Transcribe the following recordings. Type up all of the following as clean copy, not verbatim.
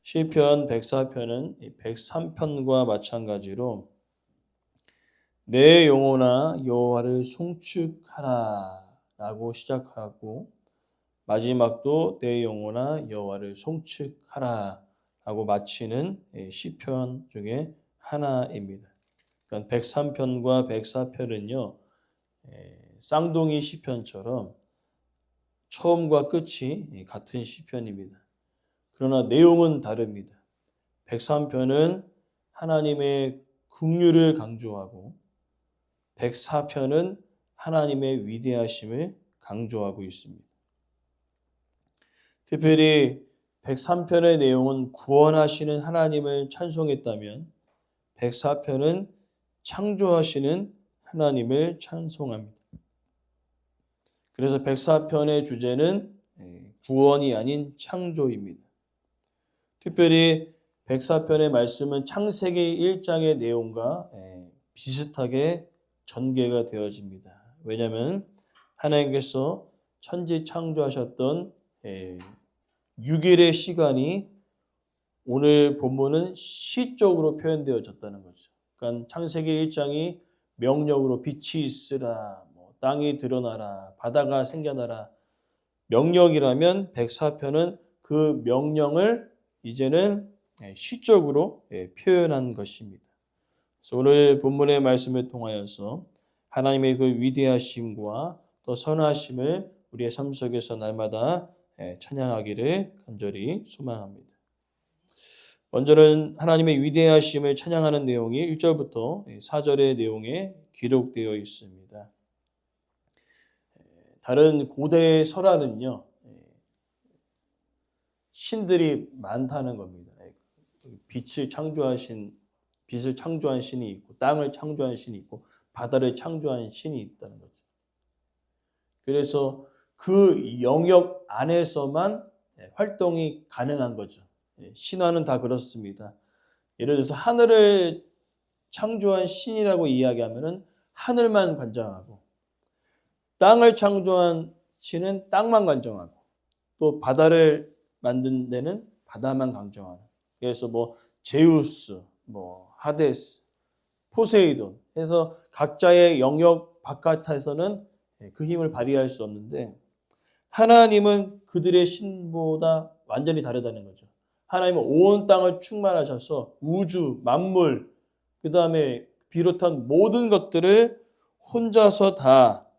시편 104편은 103편과 마찬가지로 내 영혼아 여호와를 송축하라 라고 시작하고 마지막도 내 영혼아 여호와를 송축하라 라고 마치는 시편 중에 하나입니다. 그러니까 103편과 104편은요. 쌍둥이 시편처럼 처음과 끝이 같은 시편입니다. 그러나 내용은 다릅니다. 103편은 하나님의 긍휼을 강조하고 104편은 하나님의 위대하심을 강조하고 있습니다. 특별히 103편의 내용은 구원하시는 하나님을 찬송했다면 104편은 창조하시는 하나님을 찬송합니다. 그래서 104편의 주제는 구원이 아닌 창조입니다. 특별히 104편의 말씀은 창세기 1장의 내용과 비슷하게 전개가 되어집니다. 왜냐하면 하나님께서 천지 창조하셨던 6일의 시간이 오늘 본문은 시적으로 표현되어졌다는 거죠. 그러니까 창세기 1장이 명령으로 빛이 있으라, 땅이 드러나라, 바다가 생겨나라 명령이라면 104편은 그 명령을 이제는 시적으로 표현한 것입니다. 그래서 오늘 본문의 말씀을 통하여서 하나님의 그 위대하심과 또 선하심을 우리의 삶 속에서 날마다 찬양하기를 간절히 소망합니다. 먼저는 하나님의 위대하심을 찬양하는 내용이 1절부터 4절의 내용에 기록되어 있습니다. 다른 고대 설화는요, 신들이 많다는 겁니다. 빛을 창조한 신이 있고, 땅을 창조한 신이 있고, 바다를 창조한 신이 있다는 거죠. 그래서 그 영역 안에서만 활동이 가능한 거죠. 신화는 다 그렇습니다. 예를 들어서 하늘을 창조한 신이라고 이야기하면은 하늘만 관장하고, 땅을 창조한 신은 땅만 관장하고, 또 바다를 만든 데는 바다만 강정하는. 그래서 제우스, 하데스, 포세이돈 해서 각자의 영역 바깥에서는 그 힘을 발휘할 수 없는데 하나님은 그들의 신보다 완전히 다르다는 거죠. 하나님은 온 땅을 충만하셔서 우주, 만물, 그 다음에 비롯한 모든 것들을 혼자서 다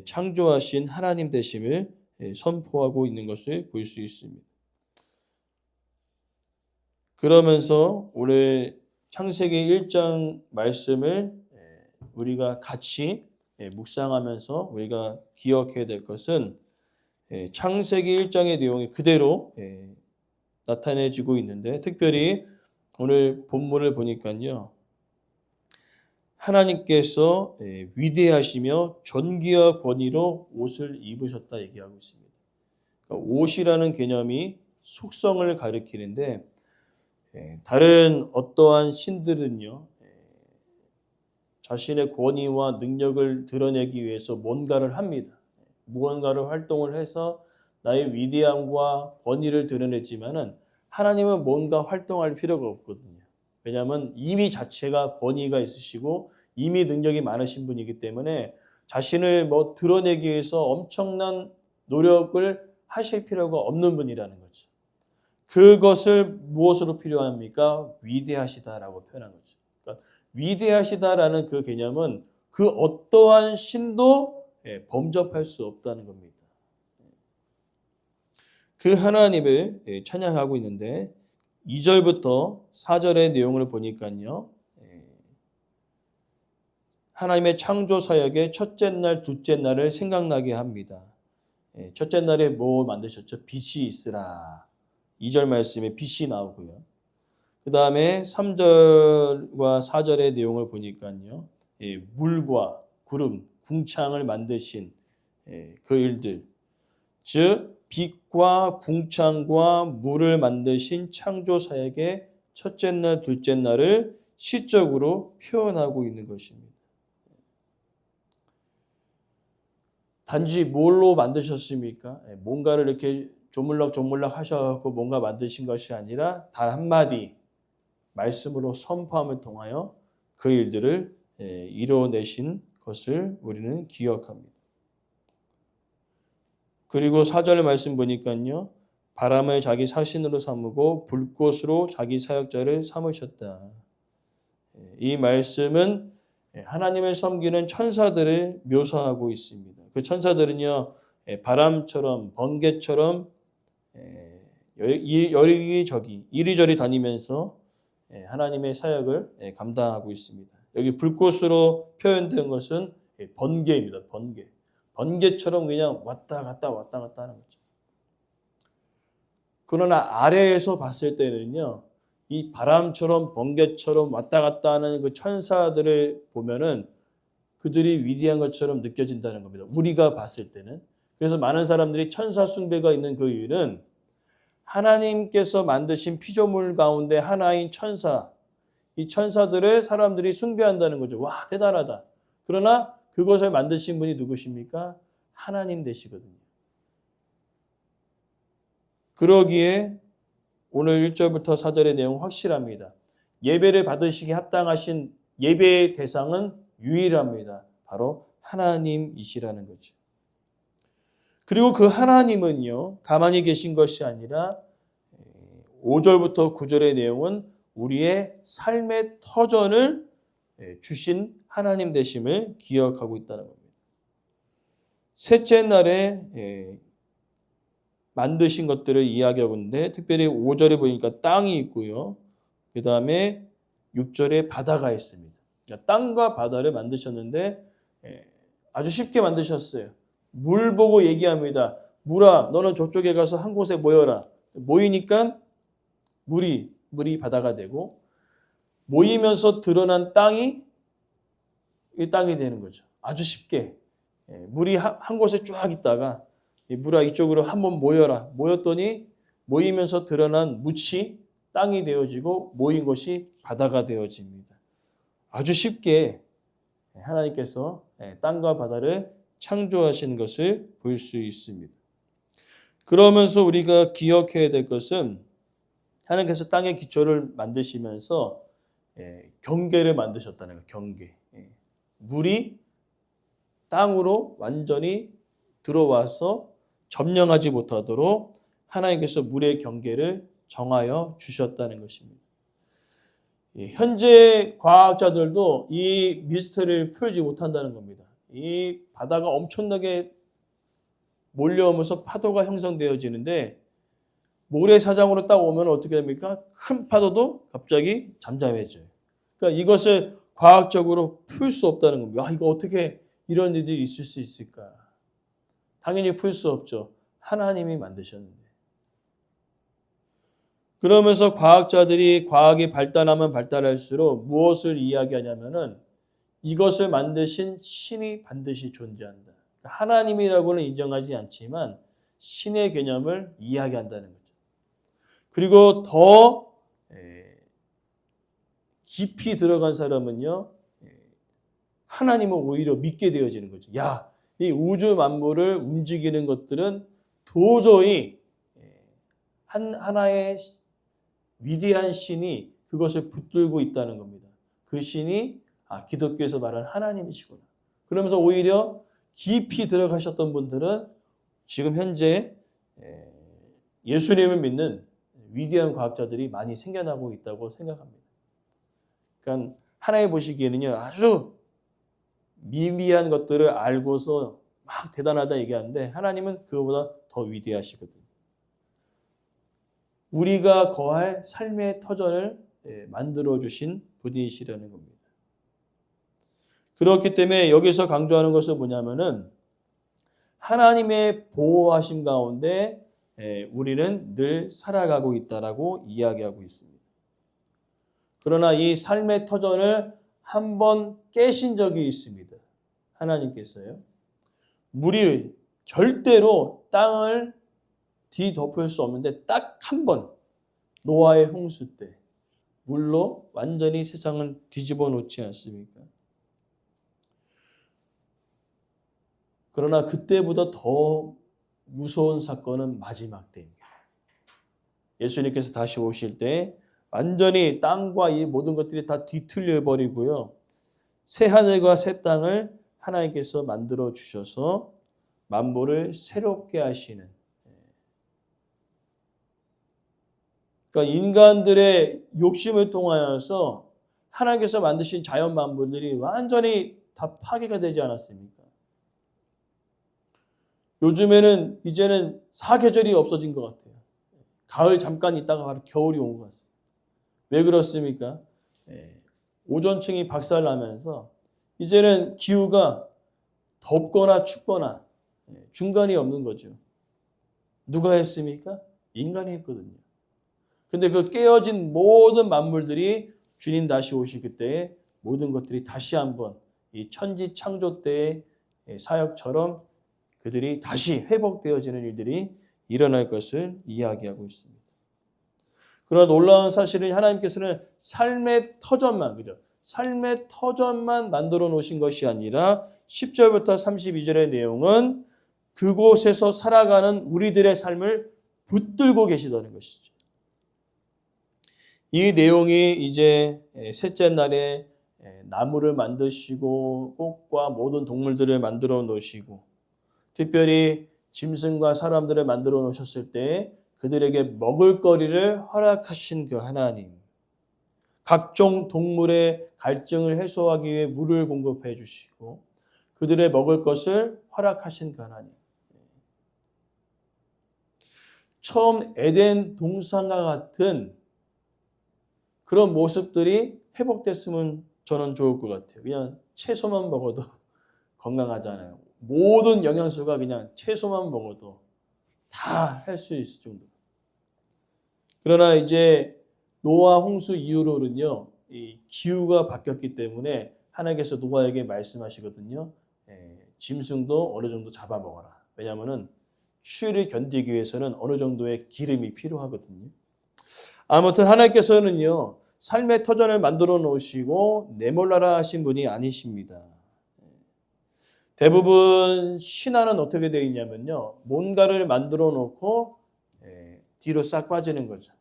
창조하신 하나님 되심을 선포하고 있는 것을 볼 수 있습니다. 그러면서 오늘 창세기 1장 말씀을 우리가 같이 묵상하면서 우리가 기억해야 될 것은 창세기 1장의 내용이 그대로 나타내지고 있는데 특별히 오늘 본문을 보니까요. 하나님께서 위대하시며 존귀와 권위로 옷을 입으셨다 얘기하고 있습니다. 그러니까 옷이라는 개념이 속성을 가리키는데 다른 어떠한 신들은요. 자신의 권위와 능력을 드러내기 위해서 뭔가를 합니다. 무언가를 활동을 해서 나의 위대함과 권위를 드러냈지만은 하나님은 뭔가 활동할 필요가 없거든요. 왜냐하면 이미 자체가 권위가 있으시고 이미 능력이 많으신 분이기 때문에 자신을 드러내기 위해서 엄청난 노력을 하실 필요가 없는 분이라는 거죠. 그것을 무엇으로 필요합니까? 위대하시다라고 표현한 거죠. 그러니까 위대하시다라는 그 개념은 그 어떠한 신도 범접할 수 없다는 겁니다. 그 하나님을 찬양하고 있는데 2절부터 4절의 내용을 보니까요. 하나님의 창조 사역의 첫째 날, 둘째 날을 생각나게 합니다. 첫째 날에 뭐 만드셨죠? 빛이 있으라. 2절 말씀에 빛이 나오고요. 그 다음에 3절과 4절의 내용을 보니까요. 물과 구름, 궁창을 만드신 그 일들. 즉 빛과 궁창과 물을 만드신 창조 사역의 첫째 날, 둘째 날을 시적으로 표현하고 있는 것입니다. 단지 뭘로 만드셨습니까? 뭔가를 이렇게 조물락조물락 하셔서 뭔가 만드신 것이 아니라 단 한마디 말씀으로 선포함을 통하여 그 일들을 이뤄내신 것을 우리는 기억합니다. 그리고 4절 말씀 보니까요. 바람을 자기 사신으로 삼으고 불꽃으로 자기 사역자를 삼으셨다. 이 말씀은 하나님을 섬기는 천사들을 묘사하고 있습니다. 그 천사들은요. 바람처럼 번개처럼 여기저기 이리저리 다니면서 하나님의 사역을 감당하고 있습니다. 여기 불꽃으로 표현된 것은 번개입니다. 번개. 번개처럼 그냥 왔다 갔다 하는 거죠. 그러나 아래에서 봤을 때는요. 이 바람처럼 번개처럼 왔다 갔다 하는 그 천사들을 보면은 그들이 위대한 것처럼 느껴진다는 겁니다. 우리가 봤을 때는. 그래서 많은 사람들이 천사 숭배가 있는 그 이유는 하나님께서 만드신 피조물 가운데 하나인 천사, 이 천사들을 사람들이 숭배한다는 거죠. 와, 대단하다. 그러나 그것을 만드신 분이 누구십니까? 하나님 되시거든요. 그러기에 오늘 1절부터 4절의 내용 확실합니다. 예배를 받으시기에 합당하신 예배의 대상은 유일합니다. 바로 하나님이시라는 거죠. 그리고 그 하나님은요, 가만히 계신 것이 아니라 5절부터 9절의 내용은 우리의 삶의 터전을 주신 하나님 되심을 기억하고 있다는 겁니다. 셋째 날에 만드신 것들을 이야기하고 있는데 특별히 5절에 보니까 땅이 있고요. 그 다음에 6절에 바다가 있습니다. 그러니까 땅과 바다를 만드셨는데 아주 쉽게 만드셨어요. 물 보고 얘기합니다. 물아, 너는 저쪽에 가서 한 곳에 모여라. 모이니까 물이 바다가 되고 모이면서 드러난 땅이 이 땅이 되는 거죠. 아주 쉽게. 물이 한 곳에 쫙 있다가 물아 이쪽으로 한번 모여라. 모였더니 모이면서 드러난 묻이 땅이 되어지고 모인 것이 바다가 되어집니다. 아주 쉽게 하나님께서 땅과 바다를 창조하신 것을 볼 수 있습니다. 그러면서 우리가 기억해야 될 것은 하나님께서 땅의 기초를 만드시면서 경계를 만드셨다는 거예요. 경계. 물이 땅으로 완전히 들어와서 점령하지 못하도록 하나님께서 물의 경계를 정하여 주셨다는 것입니다. 현재 과학자들도 이 미스터리를 풀지 못한다는 겁니다. 이 바다가 엄청나게 몰려오면서 파도가 형성되어지는데 모래사장으로 딱 오면 어떻게 됩니까? 큰 파도도 갑자기 잠잠해져요. 그러니까 이것을 과학적으로 풀 수 없다는 겁니다. 이거 어떻게 이런 일들이 있을 수 있을까? 당연히 풀 수 없죠. 하나님이 만드셨는데. 그러면서 과학이 발달하면 발달할수록 무엇을 이야기하냐면은 이것을 만드신 신이 반드시 존재한다. 하나님이라고는 인정하지 않지만 신의 개념을 이야기한다는 거죠. 그리고 더 깊이 들어간 사람은요, 하나님을 오히려 믿게 되어지는 거죠. 야, 이 우주 만물을 움직이는 것들은 도저히 하나의 위대한 신이 그것을 붙들고 있다는 겁니다. 그 신이 기독교에서 말하는 하나님이시구나. 그러면서 오히려 깊이 들어가셨던 분들은 지금 현재 예수님을 믿는 위대한 과학자들이 많이 생겨나고 있다고 생각합니다. 그러니까 하나님 보시기에는요, 아주 미미한 것들을 알고서 막 대단하다 얘기하는데 하나님은 그거보다 더 위대하시거든요. 우리가 거할 삶의 터전을 만들어주신 분이시라는 겁니다. 그렇기 때문에 여기서 강조하는 것은 뭐냐면은 하나님의 보호하심 가운데 우리는 늘 살아가고 있다라고 이야기하고 있습니다. 그러나 이 삶의 터전을 한번 깨신 적이 있습니다. 하나님께서요. 물이 절대로 땅을 뒤덮을 수 없는데 딱 한 번 노아의 홍수 때 물로 완전히 세상을 뒤집어 놓지 않습니까? 그러나 그때보다 더 무서운 사건은 마지막 때입니다. 예수님께서 다시 오실 때 완전히 땅과 이 모든 것들이 다 뒤틀려 버리고요. 새 하늘과 새 땅을 하나님께서 만들어 주셔서 만물을 새롭게 하시는, 그러니까 인간들의 욕심을 통하여서 하나님께서 만드신 자연 만물들이 완전히 다 파괴가 되지 않았습니까? 요즘에는 이제는 사계절이 없어진 것 같아요. 가을 잠깐 있다가 바로 겨울이 온 것 같습니다. 왜 그렇습니까? 오존층이 박살나면서 이제는 기후가 덥거나 춥거나 중간이 없는 거죠. 누가 했습니까? 인간이 했거든요. 근데 그 깨어진 모든 만물들이 주님 다시 오실 그때 모든 것들이 다시 한번 이 천지 창조 때의 사역처럼 그들이 다시 회복되어지는 일들이 일어날 것을 이야기하고 있습니다. 그러나 놀라운 사실은 하나님께서는 삶의 터전만, 그죠? 삶의 터전만 만들어 놓으신 것이 아니라 10절부터 32절의 내용은 그곳에서 살아가는 우리들의 삶을 붙들고 계시다는 것이죠. 이 내용이 이제 셋째 날에 나무를 만드시고 꽃과 모든 동물들을 만들어 놓으시고 특별히 짐승과 사람들을 만들어 놓으셨을 때 그들에게 먹을 거리를 허락하신 그 하나님, 각종 동물의 갈증을 해소하기 위해 물을 공급해 주시고 그들의 먹을 것을 허락하신 그 하나님. 처음 에덴 동산과 같은 그런 모습들이 회복됐으면 저는 좋을 것 같아요. 그냥 채소만 먹어도 건강하잖아요. 모든 영양소가 그냥 채소만 먹어도 다 할 수 있을 정도. 그러나 이제 노아 홍수 이후로는요, 이 기후가 바뀌었기 때문에 하나님께서 노아에게 말씀하시거든요. 짐승도 어느 정도 잡아먹어라. 왜냐하면은 추위를 견디기 위해서는 어느 정도의 기름이 필요하거든요. 아무튼 하나님께서는요, 삶의 터전을 만들어 놓으시고 내몰라라 하신 분이 아니십니다. 대부분 신화는 어떻게 되어 있냐면요, 뭔가를 만들어 놓고 뒤로 싹 빠지는 거죠.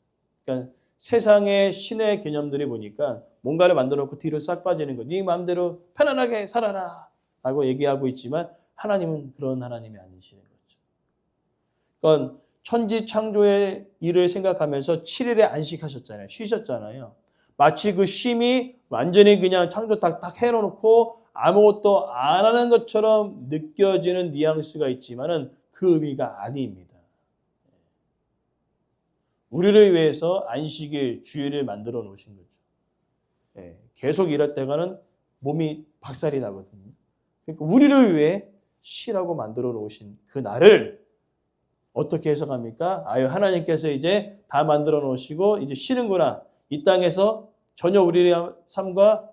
그러니까 세상의 신의 개념들이 보니까 뭔가를 만들어 놓고 뒤로 싹 빠지는 거. 네 마음대로 편안하게 살아라 라고 얘기하고 있지만 하나님은 그런 하나님이 아니시는 거죠. 그러니까 천지 창조의 일을 생각하면서 7일에 안식하셨잖아요. 쉬셨잖아요. 마치 그 쉼이 완전히 그냥 창조 딱 해놓고 아무것도 안 하는 것처럼 느껴지는 뉘앙스가 있지만은 그 의미가 아닙니다. 우리를 위해서 안식일, 주일을 만들어 놓으신 거죠. 계속 일할 때가는 몸이 박살이 나거든요. 그러니까 우리를 위해 쉬라고 만들어 놓으신 그 날을 어떻게 해석합니까? 아유, 하나님께서 이제 다 만들어 놓으시고 이제 쉬는구나. 이 땅에서 전혀 우리의 삶과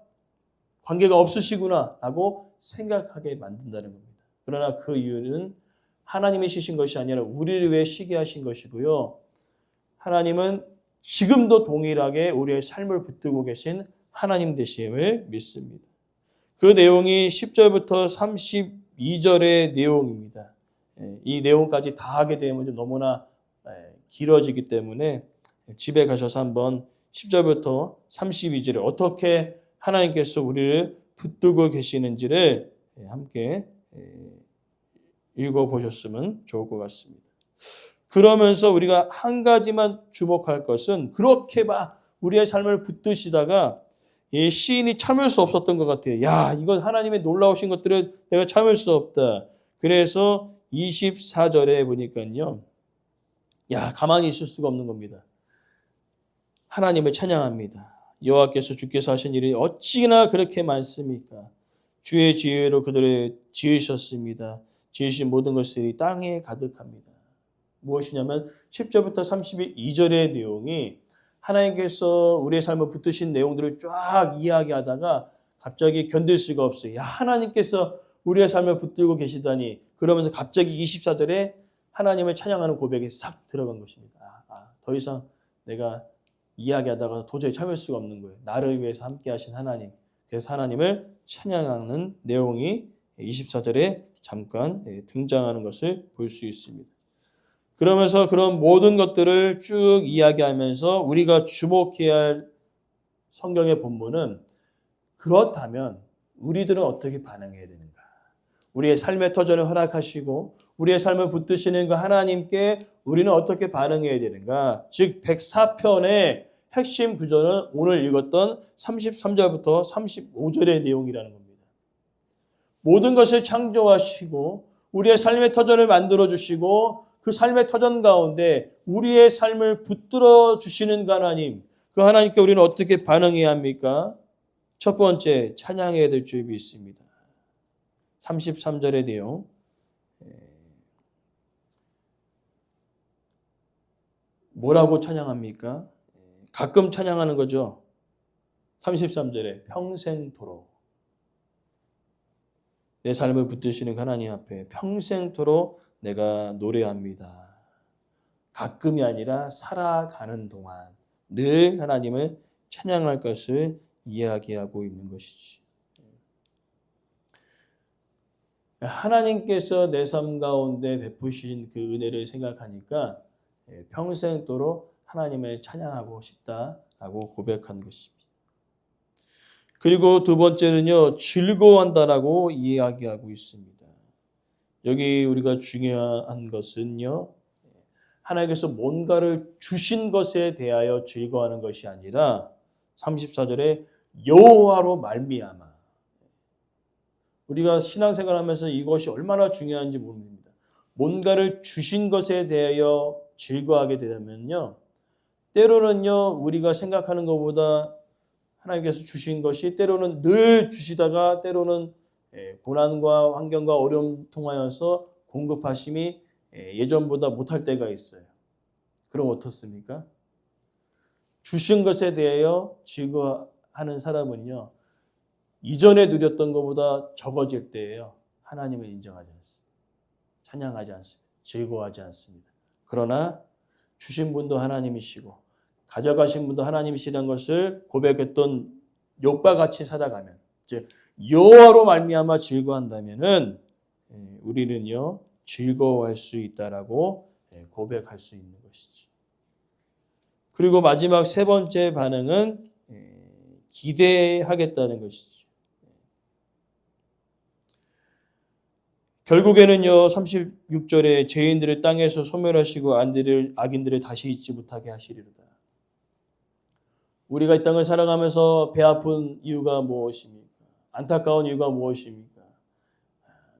관계가 없으시구나 라고 생각하게 만든다는 겁니다. 그러나 그 이유는 하나님이 쉬신 것이 아니라 우리를 위해 쉬게 하신 것이고요. 하나님은 지금도 동일하게 우리의 삶을 붙들고 계신 하나님 되심을 믿습니다. 그 내용이 10절부터 32절의 내용입니다. 이 내용까지 다 하게 되면 너무나 길어지기 때문에 집에 가셔서 한번 10절부터 32절에 어떻게 하나님께서 우리를 붙들고 계시는지를 함께 읽어보셨으면 좋을 것 같습니다. 그러면서 우리가 한 가지만 주목할 것은 그렇게 막 우리의 삶을 붙드시다가 이 시인이 참을 수 없었던 것 같아요. 야, 이건 하나님의 놀라우신 것들을 내가 참을 수 없다. 그래서 24절에 보니까요. 야, 가만히 있을 수가 없는 겁니다. 하나님을 찬양합니다. 여호와께서 주께서 하신 일이 어찌나 그렇게 많습니까? 주의 지혜로 그들을 지으셨습니다. 지으신 모든 것들이 땅에 가득합니다. 무엇이냐면 10절부터 32절의 내용이 하나님께서 우리의 삶을 붙드신 내용들을 쫙 이야기하다가 갑자기 견딜 수가 없어요. 야, 하나님께서 우리의 삶을 붙들고 계시다니. 그러면서 갑자기 24절에 하나님을 찬양하는 고백이 싹 들어간 것입니다. 더 이상 내가 이야기하다가 도저히 참을 수가 없는 거예요. 나를 위해서 함께 하신 하나님. 그래서 하나님을 찬양하는 내용이 24절에 잠깐 등장하는 것을 볼 수 있습니다. 그러면서 그런 모든 것들을 쭉 이야기하면서 우리가 주목해야 할 성경의 본문은 그렇다면 우리들은 어떻게 반응해야 되는가? 우리의 삶의 터전을 허락하시고 우리의 삶을 붙드시는 그 하나님께 우리는 어떻게 반응해야 되는가? 즉 104편의 핵심 구절은 오늘 읽었던 33절부터 35절의 내용이라는 겁니다. 모든 것을 창조하시고 우리의 삶의 터전을 만들어 주시고 그 삶의 터전 가운데 우리의 삶을 붙들어 주시는 그 하나님, 그 하나님께 우리는 어떻게 반응해야 합니까? 첫 번째, 찬양해야 될 줄 믿습니다. 33절의 내용. 뭐라고 찬양합니까? 가끔 찬양하는 거죠. 33절에 평생토록. 내 삶을 붙드시는 하나님 앞에 평생토록 내가 노래합니다. 가끔이 아니라 살아가는 동안 늘 하나님을 찬양할 것을 이야기하고 있는 것이지. 하나님께서 내 삶 가운데 베푸신 그 은혜를 생각하니까 평생토록 하나님을 찬양하고 싶다라고 고백한 것입니다. 그리고 두 번째는요, 즐거워한다라고 이야기하고 있습니다. 여기 우리가 중요한 것은요, 하나님께서 뭔가를 주신 것에 대하여 즐거워하는 것이 아니라 34절에 여호와로 말미암아. 우리가 신앙생활하면서 이것이 얼마나 중요한지 모릅니다. 뭔가를 주신 것에 대하여 즐거워하게 되면요, 때로는요 우리가 생각하는 것보다 하나님께서 주신 것이 때로는 늘 주시다가 때로는 고난과 환경과 어려움 통하여서 공급하심이 예전보다 못할 때가 있어요. 그럼 어떻습니까? 주신 것에 대하여 즐거워하는 사람은요, 이전에 누렸던 것보다 적어질 때에요, 하나님을 인정하지 않습니다. 찬양하지 않습니다. 즐거워하지 않습니다. 그러나 주신 분도 하나님이시고 가져가신 분도 하나님이시라는 것을 고백했던 욥과 같이 살아가면, 즉 여호와로 말미암아 즐거워한다면은 우리는요 즐거워할 수 있다라고 고백할 수 있는 것이죠. 그리고 마지막 세 번째 반응은 기대하겠다는 것이죠. 결국에는요 36절에 죄인들을 땅에서 소멸하시고 악인들을 다시 잊지 못하게 하시리로다. 우리가 이 땅을 살아가면서 배 아픈 이유가 무엇입니까? 안타까운 이유가 무엇입니까?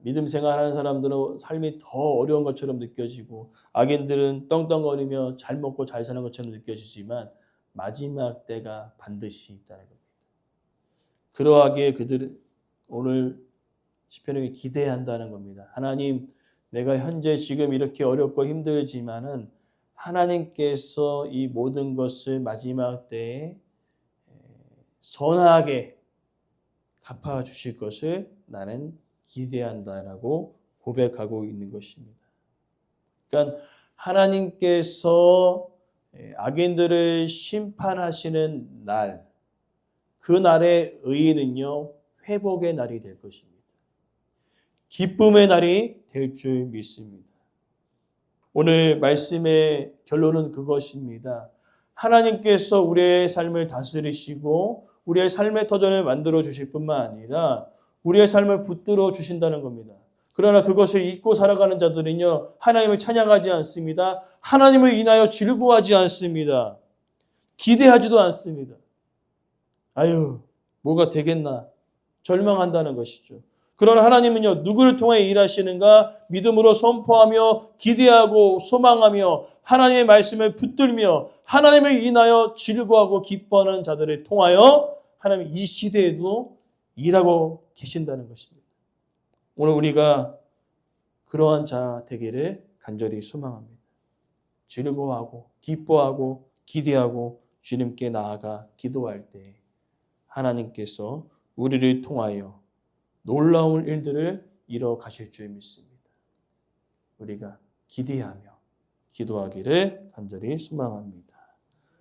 믿음 생활하는 사람들은 삶이 더 어려운 것처럼 느껴지고 악인들은 떵떵거리며 잘 먹고 잘 사는 것처럼 느껴지지만 마지막 때가 반드시 있다는 겁니다. 그러하기에 그들은 오늘 시편에 기대한다는 겁니다. 하나님, 내가 현재 지금 이렇게 어렵고 힘들지만은 하나님께서 이 모든 것을 마지막 때에 선하게 갚아주실 것을 나는 기대한다라고 고백하고 있는 것입니다. 그러니까 하나님께서 악인들을 심판하시는 날, 그 날의 의의는요, 회복의 날이 될 것입니다. 기쁨의 날이 될 줄 믿습니다. 오늘 말씀의 결론은 그것입니다. 하나님께서 우리의 삶을 다스리시고 우리의 삶의 터전을 만들어 주실 뿐만 아니라 우리의 삶을 붙들어 주신다는 겁니다. 그러나 그것을 잊고 살아가는 자들은요, 하나님을 찬양하지 않습니다. 하나님을 인하여 즐거워하지 않습니다. 기대하지도 않습니다. 아유, 뭐가 되겠나 절망한다는 것이죠. 그러나 하나님은요, 누구를 통해 일하시는가? 믿음으로 선포하며 기대하고 소망하며 하나님의 말씀을 붙들며 하나님을 인하여 즐거워하고 기뻐하는 자들을 통하여 하나님 이 시대에도 일하고 계신다는 것입니다. 오늘 우리가 그러한 자 되기를 간절히 소망합니다. 즐거워하고 기뻐하고 기대하고 주님께 나아가 기도할 때 하나님께서 우리를 통하여 놀라운 일들을 이뤄 가실 줄 믿습니다. 우리가 기대하며 기도하기를 간절히 소망합니다.